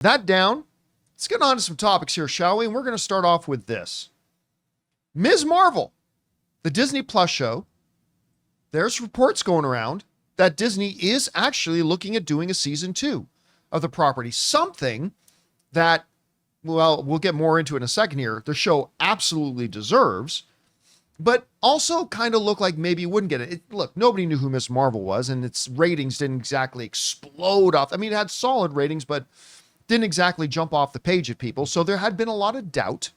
That down, let's get on to some topics here, shall we? And we're going to start off with this. Ms. Marvel, the Disney Plus show, there's reports going around that Disney is actually looking at doing a season 2 of the property. Something that, well, we'll get more into it in a second here, the show absolutely deserves, but also kind of looked like maybe it wouldn't get it. Look, nobody knew who Ms. Marvel was, and its ratings didn't exactly explode off. I mean, it had solid ratings, but didn't exactly jump off the page at people. So there had been a lot of doubt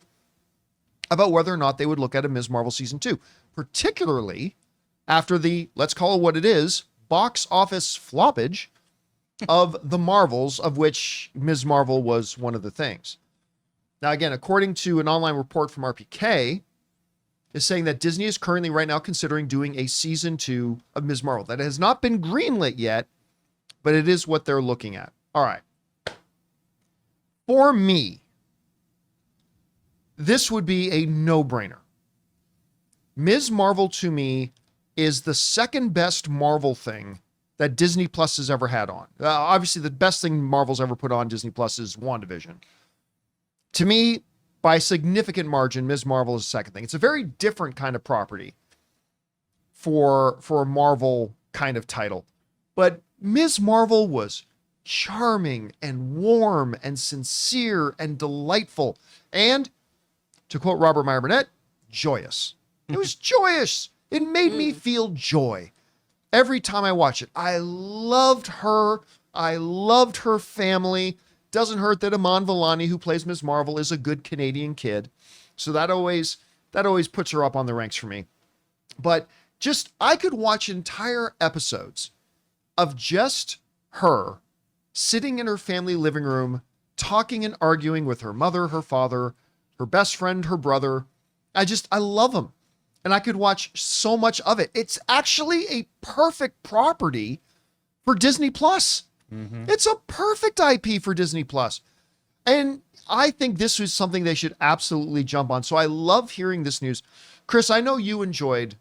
about whether or not they would look at a Ms. Marvel season 2, particularly after the, let's call it what it is, box office floppage of the Marvels, of which Ms. Marvel was one of the things. Now, again, according to an online report from RPK, is saying that Disney is currently right now considering doing a season 2 of Ms. Marvel. That has not been greenlit yet, but it is what they're looking at. All right. For me, this would be a no-brainer. Ms. Marvel, to me, is the second best Marvel thing that Disney Plus has ever had on. Obviously, the best thing Marvel's ever put on Disney Plus is WandaVision. To me, by a significant margin, Ms. Marvel is the second thing. It's a very different kind of property for a Marvel kind of title. But Ms. Marvel was charming and warm and sincere and delightful. And, to quote Robert Meyer Burnett, joyous. It was joyous. It made me feel joy every time I watch it. I loved her. I loved her family. Doesn't hurt that Iman Vellani, who plays Ms. Marvel, is a good Canadian kid. So that always puts her up on the ranks for me. But just, I could watch entire episodes of just her sitting in her family living room, talking and arguing with her mother, her father, her best friend, her brother. I love them. And I could watch so much of it. It's actually a perfect property for Disney Plus. Mm-hmm. It's a perfect IP for Disney Plus. And I think this is something they should absolutely jump on. So I love hearing this news. Chris, I know you enjoyed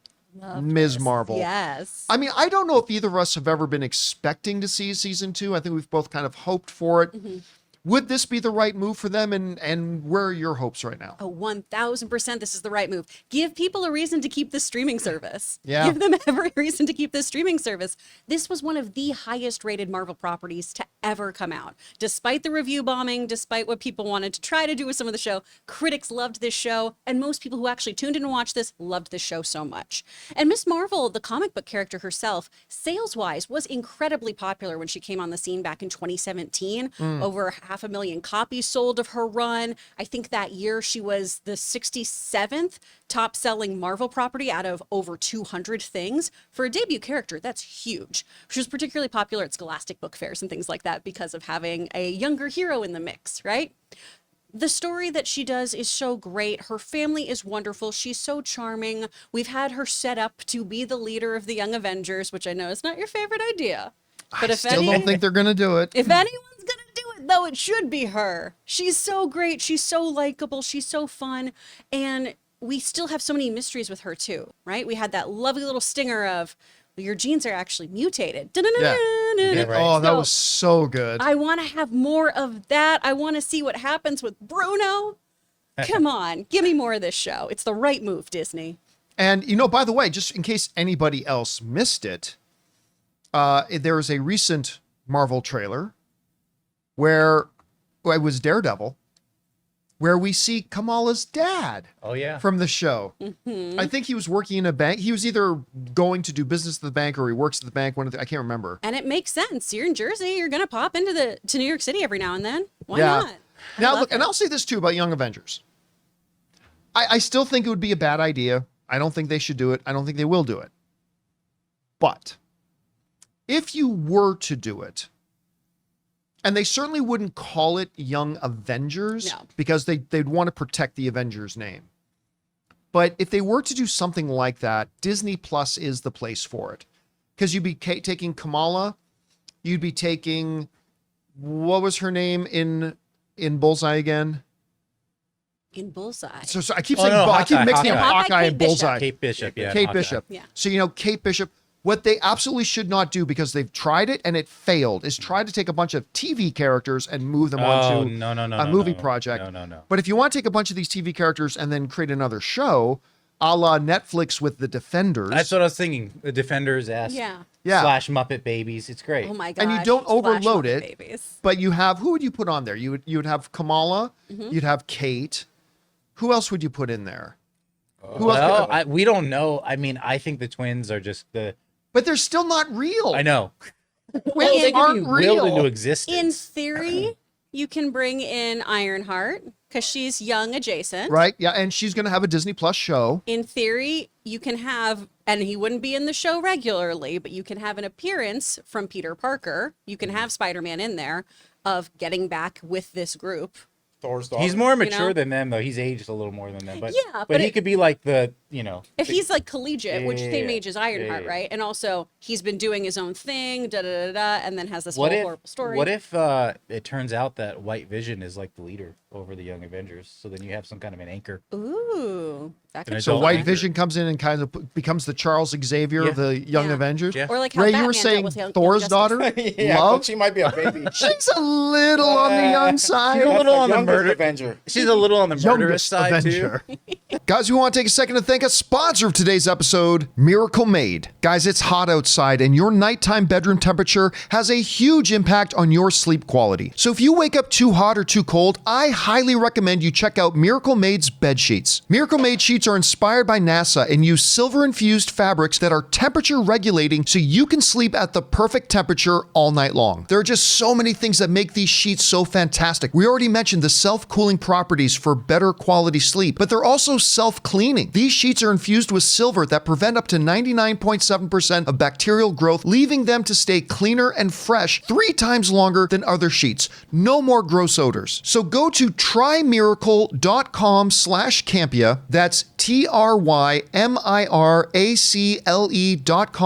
Ms. Marvel. Yes. I mean, I don't know if either of us have ever been expecting to see season 2. I think we've both kind of hoped for it. Mm-hmm. Would this be the right move for them? And where are your hopes right now? Oh, 1000% this is the right move. Give people a reason to keep the streaming service. Yeah. Give them every reason to keep the streaming service. This was one of the highest rated Marvel properties to ever come out. Despite the review bombing, despite what people wanted to try to do with some of the show, critics loved this show. And most people who actually tuned in and watched this loved this show so much. And Ms. Marvel, the comic book character herself, sales-wise was incredibly popular when she came on the scene back in 2017. Over 500,000 copies sold of her run. I think that year she was the 67th top selling Marvel property out of over 200 things. For a debut character, that's huge. She was particularly popular at Scholastic book fairs and things like that because of having a younger hero in the mix, right? The story that she does is so great. Her family is wonderful. She's so charming. We've had her set up to be the leader of the Young Avengers, which I know is not your favorite idea. But I still don't think they're going to do it. If anyone's going to do it, though, it should be her. She's so great. She's so likable. She's so fun. And we still have so many mysteries with her, too, right? We had that lovely little stinger of, well, your genes are actually mutated. Yeah. Yeah, right. Oh, that was so good. I want to have more of that. I want to see what happens with Bruno. Come on. Give me more of this show. It's the right move, Disney. And, by the way, just in case anybody else missed it, there was a recent Marvel trailer where it was Daredevil, where we see Kamala's dad. Oh, yeah. From the show. Mm-hmm. I think he was working in a bank. He was either going to do business at the bank or he works at the bank. I can't remember. And it makes sense. You're in Jersey. You're going to pop into to New York City every now and then. Why not? Now, look, and I'll say this too about Young Avengers. I still think it would be a bad idea. I don't think they should do it. I don't think they will do it. But if you were to do it, and they certainly wouldn't call it Young Avengers because they'd want to protect the Avengers name. But if they were to do something like that, Disney Plus is the place for it. Because you'd be taking Kamala, you'd be taking, what was her name in Bullseye again? In Bullseye. So I keep saying, I keep mixing up Hawkeye and Bullseye. Kate Bishop, yeah. Kate Hawkeye. Bishop. Yeah. So, Kate Bishop, What they absolutely should not do, because they've tried it and it failed, is try to take a bunch of TV characters and move them onto a movie project. No. But if you want to take a bunch of these TV characters and then create another show, a la Netflix with The Defenders. That's what I was thinking. The Defenders-esque. Yeah. Slash Muppet Babies. It's great. Oh my gosh. And you don't Flash overload Muppet it. Babies. But you have, who would you put on there? You would have Kamala. You'd have Kate. Who else would you put in there? Who else? Well, we don't know. I mean, I think the twins are just the. But they're still not real. I know. Twins They can aren't be willed into real. existence. In theory, you can bring in Ironheart because she's young adjacent. Right? Yeah, and she's going to have a Disney Plus show. In theory, you can have, and he wouldn't be in the show regularly, but you can have an appearance from Peter Parker. You can have Spider-Man in there of getting back with this group. Thor's daughter. He's more mature know? than them, though. He's aged a little more than them. But Yeah, but but he it- could be like the, If he's like collegiate, which same Yeah, age as Ironheart, yeah. right? And also he's been doing his own thing, and then has this what whole if horrible story. what if it turns out that White Vision is like the leader over the Young Avengers? So then you have some kind of an anchor. Ooh, that An could So adult White anchor. Vision comes in and kind of becomes the Charles Xavier of Yeah. the Young Yeah. Avengers. Yeah. or like how Ray, Batman you were dealt saying with Young Thor's Justice. daughter? Yeah, Love? but she might be a baby. She's a little on the young side. She's a little on the youngest murder. Avenger. She's a little on the murderous Youngest side Avenger. too. Guys, we want to take a second to thank a sponsor of today's episode, Miracle Made. Guys, it's hot outside and your nighttime bedroom temperature has a huge impact on your sleep quality. So if you wake up too hot or too cold, I highly recommend you check out Miracle Made's bed sheets. Miracle Made sheets are inspired by NASA and use silver-infused fabrics that are temperature regulating so you can sleep at the perfect temperature all night long. There are just so many things that make these sheets so fantastic. We already mentioned the self-cooling properties for better quality sleep, but they're also self-cleaning. These sheets are infused with silver that prevent up to 99.7% of bacterial growth, leaving them to stay cleaner and fresh 3 times longer than other sheets. No more gross odors. So go to trymiracle.com/Campea. That's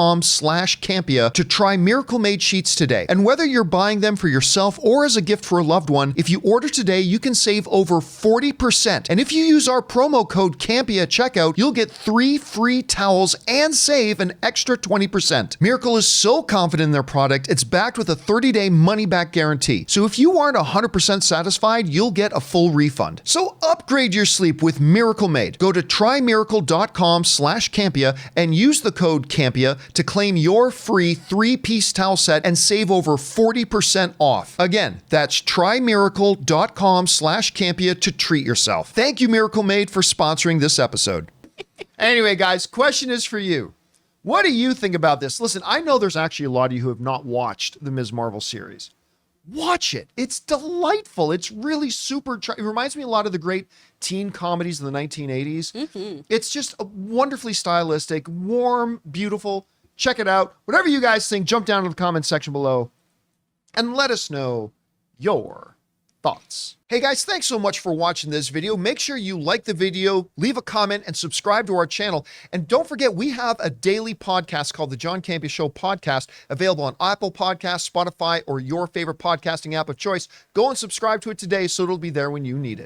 TRYMIRACLE.com/Campea to try Miracle Made sheets today. And whether you're buying them for yourself or as a gift for a loved one, if you order today, you can save over 40%. And if you use our promo code Campea at checkout, you'll get 3 free towels and save an extra 20%. Miracle is so confident in their product, it's backed with a 30-day money-back guarantee. So if you aren't 100% satisfied, you'll get a full refund. So upgrade your sleep with Miracle Made. Go to trymiracle.com/Campea and use the code Campea to claim your free 3-piece towel set and save over 40% off. Again, that's trymiracle.com/Campea to treat yourself. Thank you, Miracle Made, for sponsoring this episode. Anyway, guys, question is for you. What do you think about this? Listen, I know there's actually a lot of you who have not watched the Ms. Marvel series. Watch it. It's delightful. It's really super. It reminds me a lot of the great teen comedies of the 1980s. It's just a wonderfully stylistic, warm, beautiful. Check it out. Whatever you guys think, jump down to the comment section below and let us know your thoughts. Hey guys, thanks so much for watching this video. Make sure you like the video, leave a comment, and subscribe to our channel. And don't forget, we have a daily podcast called the John Campea Show podcast, available on Apple Podcasts, Spotify, or your favorite podcasting app of choice. Go and subscribe to it today so it'll be there when you need it.